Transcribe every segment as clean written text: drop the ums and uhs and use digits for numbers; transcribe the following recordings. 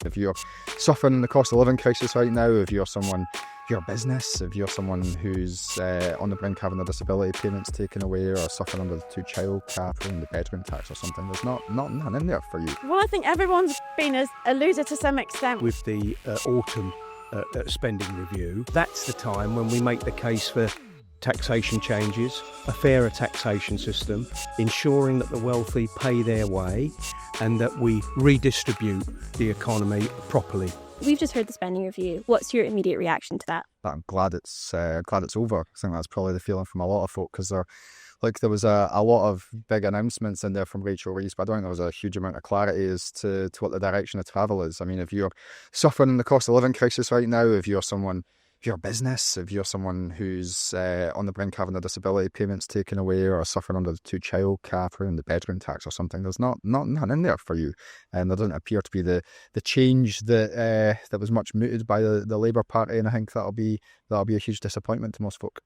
If you're suffering the cost of living crisis right now, if you're a business, if you're someone who's on the brink of having their disability payments taken away or suffering under the two-child cap or the bedroom tax or something, there's none in there for you. Well, I think everyone's been a loser to some extent. With the autumn spending review, that's the time when we make the case for taxation changes, a fairer taxation system, ensuring that the wealthy pay their way and that we redistribute the economy properly. We've just heard the spending review. What's your immediate reaction to that? I'm glad it's over. I think that's probably the feeling from a lot of folk, because there was a lot of big announcements in there from Rachel Reeves, but I don't think there was a huge amount of clarity as to what the direction of travel is. I mean, if you're suffering the cost of living crisis right now, if you're a business, if you're someone who's on the brink of having their disability payments taken away or suffering under the two-child cap or the bedroom tax or something, there's none in there for you. And there doesn't appear to be the change that was much mooted by the Labour Party, and I think that'll be a huge disappointment to most folk.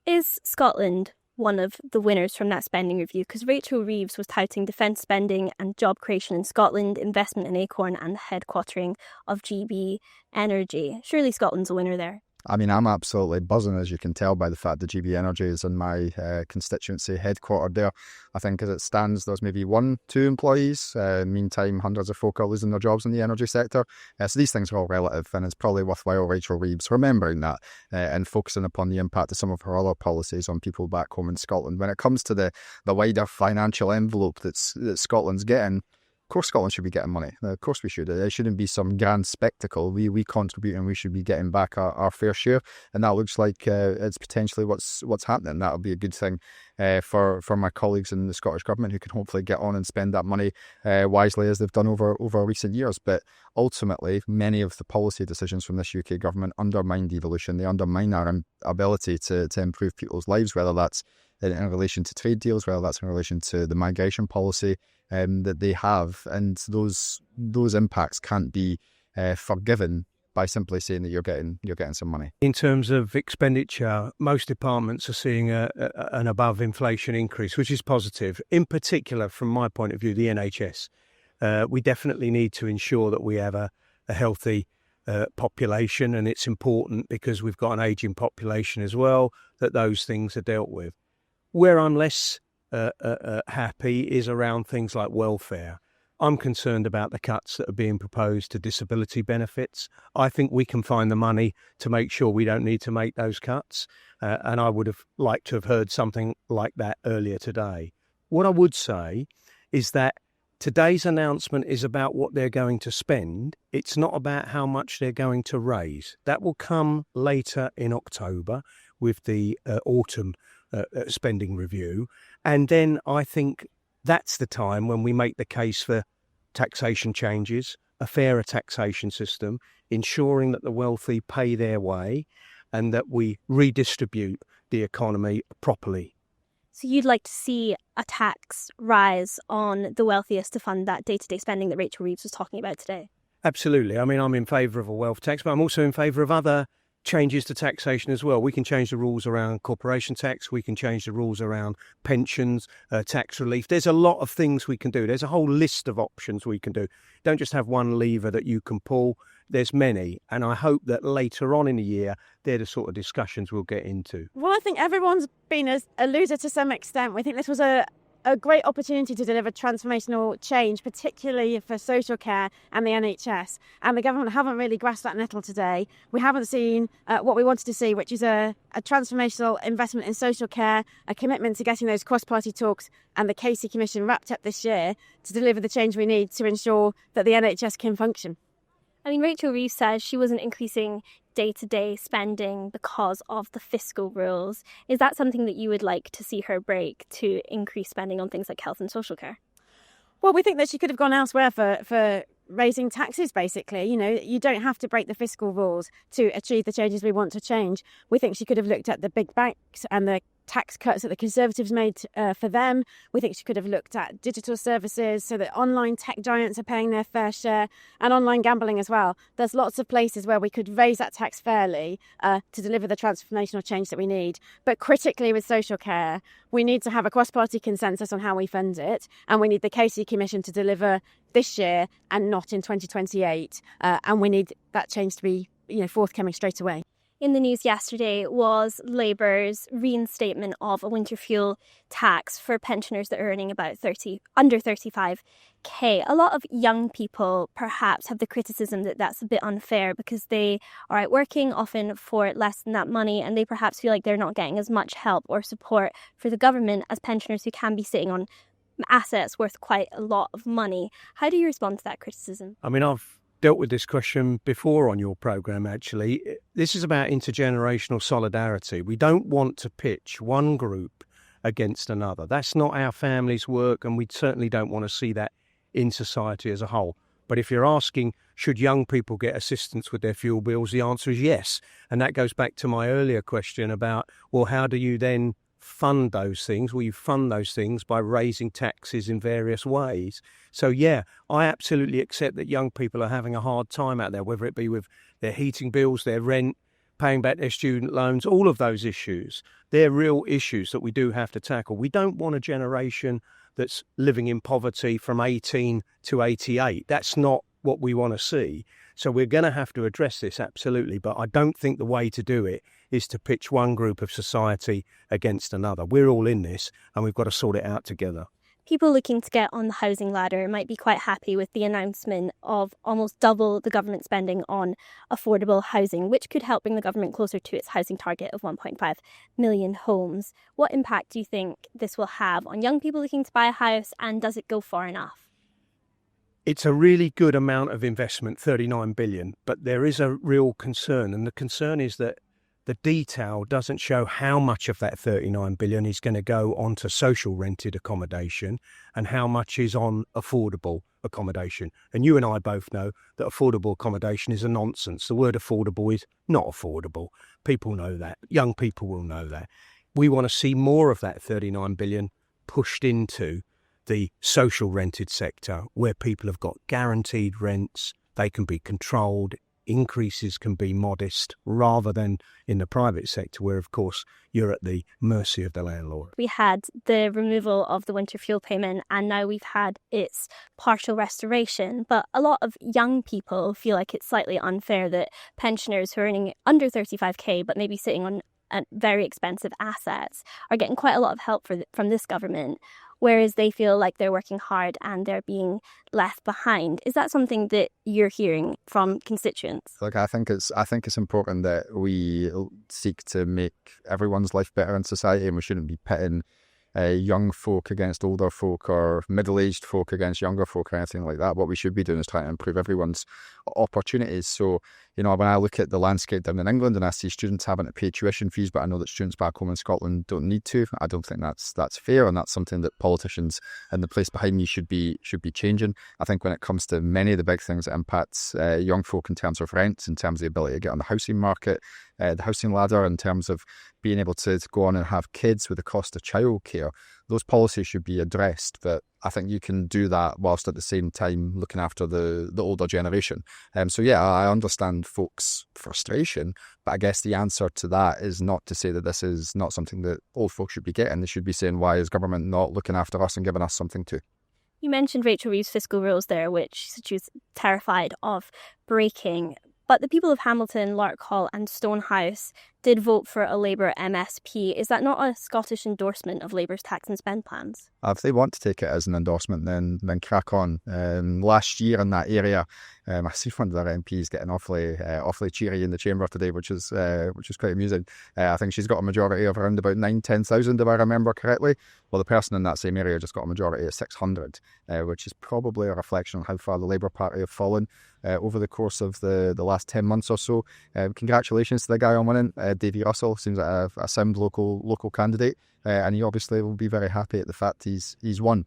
Is Scotland one of the winners from that spending review? Because Rachel Reeves was touting defence spending and job creation in Scotland, investment in Acorn and the headquartering of GB Energy. Surely Scotland's a winner there. I mean, I'm absolutely buzzing, as you can tell by the fact that GB Energy is in my constituency, headquartered there. I think as it stands, there's maybe 1-2 employees. Meantime, hundreds of folk are losing their jobs in the energy sector. So these things are all relative, and it's probably worthwhile Rachel Reeves remembering that and focusing upon the impact of some of her other policies on people back home in Scotland. When it comes to the wider financial envelope that Scotland's getting, of course Scotland should be getting money. Of course we should. It shouldn't be some grand spectacle. We contribute and we should be getting back our fair share. And that looks like it's potentially what's happening. That'll be a good thing for my colleagues in the Scottish Government, who can hopefully get on and spend that money wisely as they've done over recent years. But ultimately, many of the policy decisions from this UK Government undermine devolution. They undermine our ability to improve people's lives, whether that's in relation to trade deals, whether that's in relation to the migration policy that they have, and those impacts can't be forgiven by simply saying that you're getting some money. In terms of expenditure, most departments are seeing an above inflation increase, which is positive. In particular, from my point of view, the NHS. We definitely need to ensure that we have a healthy population, and it's important because we've got an ageing population as well, that those things are dealt with. Where I'm less happy is around things like welfare. I'm concerned about the cuts that are being proposed to disability benefits. I think we can find the money to make sure we don't need to make those cuts, and I would have liked to have heard something like that earlier today. What I would say is that today's announcement is about what they're going to spend. It's not about how much they're going to raise. That will come later in October with the autumn spending review. And then I think that's the time when we make the case for taxation changes, a fairer taxation system, ensuring that the wealthy pay their way and that we redistribute the economy properly. So you'd like to see a tax rise on the wealthiest to fund that day-to-day spending that Rachel Reeves was talking about today? Absolutely. I mean, I'm in favour of a wealth tax, but I'm also in favour of other changes to taxation as well. We can change the rules around corporation tax. We can change the rules around pensions, tax relief. There's a lot of things we can do. There's a whole list of options we can do. Don't just have one lever that you can pull. There's many. And I hope that later on in the year, they're the sort of discussions we'll get into. Well, I think everyone's been a loser to some extent. We think this was a great opportunity to deliver transformational change, particularly for social care and the NHS. And the government haven't really grasped that nettle today. We haven't seen what we wanted to see, which is a transformational investment in social care, a commitment to getting those cross-party talks and the Casey Commission wrapped up this year to deliver the change we need to ensure that the NHS can function. I mean, Rachel Reeves says she wasn't increasing day-to-day spending because of the fiscal rules. Is that something that you would like to see her break to increase spending on things like health and social care? Well, we think that she could have gone elsewhere for raising taxes, basically. You know, you don't have to break the fiscal rules to achieve the changes we want to change. We think she could have looked at the big banks and the tax cuts that the Conservatives made for them. We think she could have looked at digital services so that online tech giants are paying their fair share, and online gambling as well. There's lots of places where we could raise that tax fairly to deliver the transformational change that we need. But critically with social care, we need to have a cross-party consensus on how we fund it, and we need the Casey Commission to deliver this year and not in 2028. And we need that change to be forthcoming straight away. In the news yesterday was Labour's reinstatement of a winter fuel tax for pensioners that are earning about under 35k. A lot of young people perhaps have the criticism that that's a bit unfair because they are out working often for less than that money, and they perhaps feel like they're not getting as much help or support for the government as pensioners who can be sitting on assets worth quite a lot of money. How do you respond to that criticism? I mean, I've dealt with this question before on your programme, actually. This is about intergenerational solidarity. We don't want to pitch one group against another. That's not how families work, and we certainly don't want to see that in society as a whole. But if you're asking, should young people get assistance with their fuel bills, the answer is yes. And that goes back to my earlier question about, well, how do you then fund those things? Well, you fund those things by raising taxes in various ways. So, yeah, I absolutely accept that young people are having a hard time out there, whether it be with their heating bills, their rent, paying back their student loans, all of those issues. They're real issues that we do have to tackle. We don't want a generation that's living in poverty from 18 to 88. That's not what we want to see. So we're going to have to address this, absolutely. But I don't think the way to do it is to pitch one group of society against another. We're all in this, and we've got to sort it out together. People looking to get on the housing ladder might be quite happy with the announcement of almost double the government spending on affordable housing, which could help bring the government closer to its housing target of 1.5 million homes. What impact do you think this will have on young people looking to buy a house, and does it go far enough? It's a really good amount of investment, 39 billion, but there is a real concern, and the concern is that the detail doesn't show how much of that 39 billion is going to go onto social rented accommodation and how much is on affordable accommodation. And you and I both know that affordable accommodation is a nonsense. The word affordable is not affordable. People know that. Young people will know that. We want to see more of that 39 billion pushed into the social rented sector where people have got guaranteed rents, they can be controlled, increases can be modest, rather than in the private sector where, of course, you're at the mercy of the landlord. We had the removal of the winter fuel payment, and now we've had its partial restoration. But a lot of young people feel like it's slightly unfair that pensioners who are earning under 35k but maybe sitting on very expensive assets are getting quite a lot of help from this government, whereas they feel like they're working hard and they're being left behind. Is that something that you're hearing from constituents? Look, I think it's important that we seek to make everyone's life better in society, and we shouldn't be pitting young folk against older folk or middle-aged folk against younger folk or anything like that. What we should be doing is trying to improve everyone's opportunities. So, when I look at the landscape down in England and I see students having to pay tuition fees, but I know that students back home in Scotland don't need to, I don't think that's fair, and that's something that politicians in the place behind me should be changing. I think when it comes to many of the big things that impacts young folk in terms of rents, in terms of the ability to get on the housing market, the housing ladder, in terms of being able to go on and have kids with the cost of childcare, those policies should be addressed. But I think you can do that whilst at the same time looking after the older generation. So yeah, I understand folks' frustration, but I guess the answer to that is not to say that this is not something that old folks should be getting. They should be saying, why is government not looking after us and giving us something too? You mentioned Rachel Reeves' fiscal rules there, which she was terrified of breaking. But the people of Hamilton, Larkhall and Stonehouse did vote for a Labour MSP. Is that not a Scottish endorsement of Labour's tax and spend plans? If they want to take it as an endorsement, then crack on. Last year in that area, I see one of their MPs getting awfully cheery in the chamber today, which is quite amusing. I think she's got a majority of around about 9,000-10,000, if I remember correctly. Well, the person in that same area just got a majority of 600, which is probably a reflection on how far the Labour Party have fallen over the course of the last 10 months or so. Congratulations to the guy on winning. Davy Russell seems like a sound local candidate, and he obviously will be very happy at the fact he's won.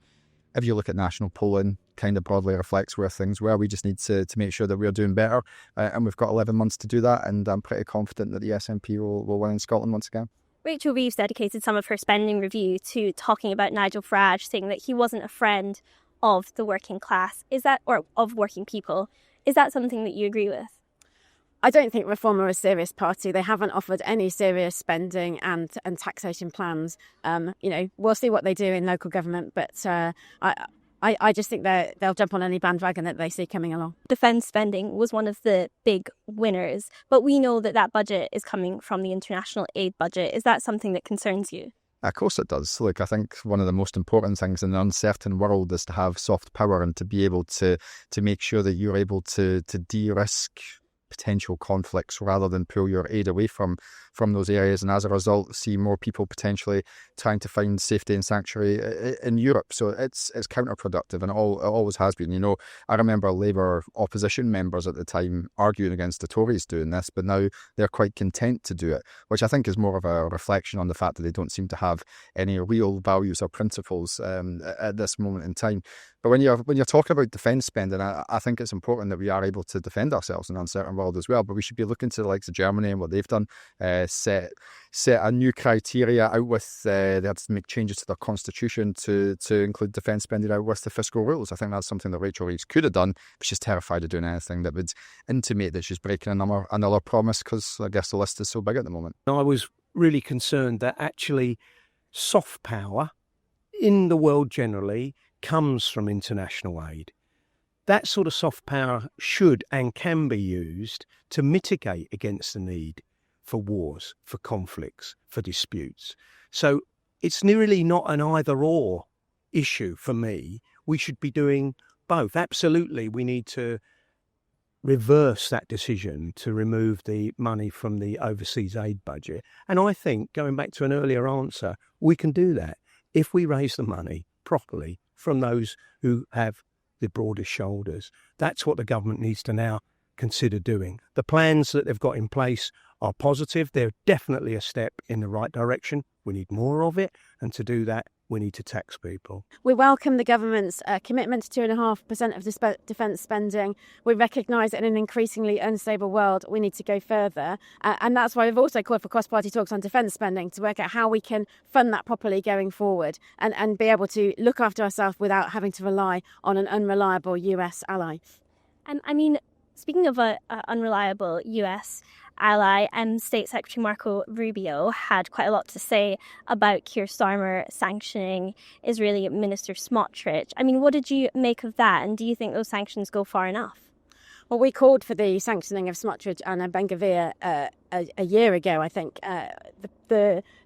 If you look at national polling, kind of broadly reflects where things were. We just need to make sure that we're doing better, and we've got 11 months to do that, and I'm pretty confident that the SNP will win in Scotland once again. Rachel Reeves dedicated some of her spending review to talking about Nigel Farage, saying that he wasn't a friend of the working class. Or of working people? Is that something that you agree with? I don't think Reform are a serious party. They haven't offered any serious spending and taxation plans. We'll see what they do in local government, but I just think they'll jump on any bandwagon that they see coming along. Defence spending was one of the big winners, but we know that budget is coming from the international aid budget. Is that something that concerns you? Of course it does. Look, I think one of the most important things in an uncertain world is to have soft power and to be able to make sure that you're able to de-risk potential conflicts rather than pull your aid away from those areas, and as a result see more people potentially trying to find safety and sanctuary in Europe. So it's counterproductive, and it always has been. I remember Labour opposition members at the time arguing against the Tories doing this, but now they're quite content to do it, which I think is more of a reflection on the fact that they don't seem to have any real values or principles at this moment in time. But when you're talking about defence spending, I think it's important that we are able to defend ourselves in an uncertain world as well. But we should be looking to the likes of Germany and what they've done, set a new criteria out with, they had to make changes to their constitution to include defence spending out with the fiscal rules. I think that's something that Rachel Reeves could have done, but she's terrified of doing anything that would intimate that she's breaking another promise, because I guess the list is so big at the moment. I was really concerned that actually soft power in the world generally comes from international aid. That sort of soft power should and can be used to mitigate against the need for wars, for conflicts, for disputes. So it's really not an either-or issue for me. We should be doing both. Absolutely, we need to reverse that decision to remove the money from the overseas aid budget. And I think, going back to an earlier answer, we can do that if we raise the money properly from those who have the broadest shoulders. That's what the government needs to now consider doing. The plans that they've got in place are positive. They're definitely a step in the right direction. We need more of it, and to do that, we need to tax people. We welcome the government's commitment to 2.5% of defence spending. We recognise that in an increasingly unstable world, we need to go further. And that's why we've also called for cross-party talks on defence spending to work out how we can fund that properly going forward and be able to look after ourselves without having to rely on an unreliable US ally. Speaking of an unreliable US ally, State Secretary Marco Rubio had quite a lot to say about Keir Starmer sanctioning Israeli Minister Smotrich. What did you make of that, and do you think those sanctions go far enough? Well, we called for the sanctioning of Smotrich and Ben-Gvir a year ago, I think.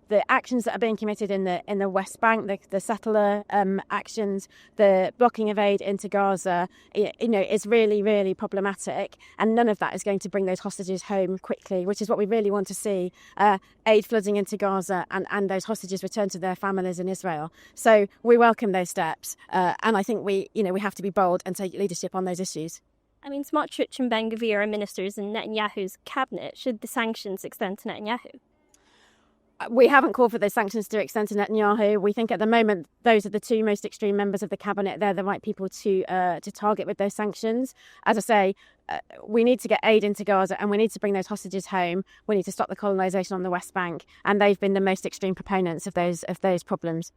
The actions that are being committed in the West Bank, the settler actions, the blocking of aid into Gaza, is really, really problematic. And none of that is going to bring those hostages home quickly, which is what we really want to see. Aid flooding into Gaza and those hostages returned to their families in Israel. So we welcome those steps. And I think we have to be bold and take leadership on those issues. Smotrich and Ben-Gvir are ministers in Netanyahu's cabinet. Should the sanctions extend to Netanyahu? We haven't called for those sanctions to extend to Netanyahu. We think at the moment those are the two most extreme members of the cabinet. They're the right people to target with those sanctions. As I say, we need to get aid into Gaza and we need to bring those hostages home. We need to stop the colonisation on the West Bank, and they've been the most extreme proponents of those problems.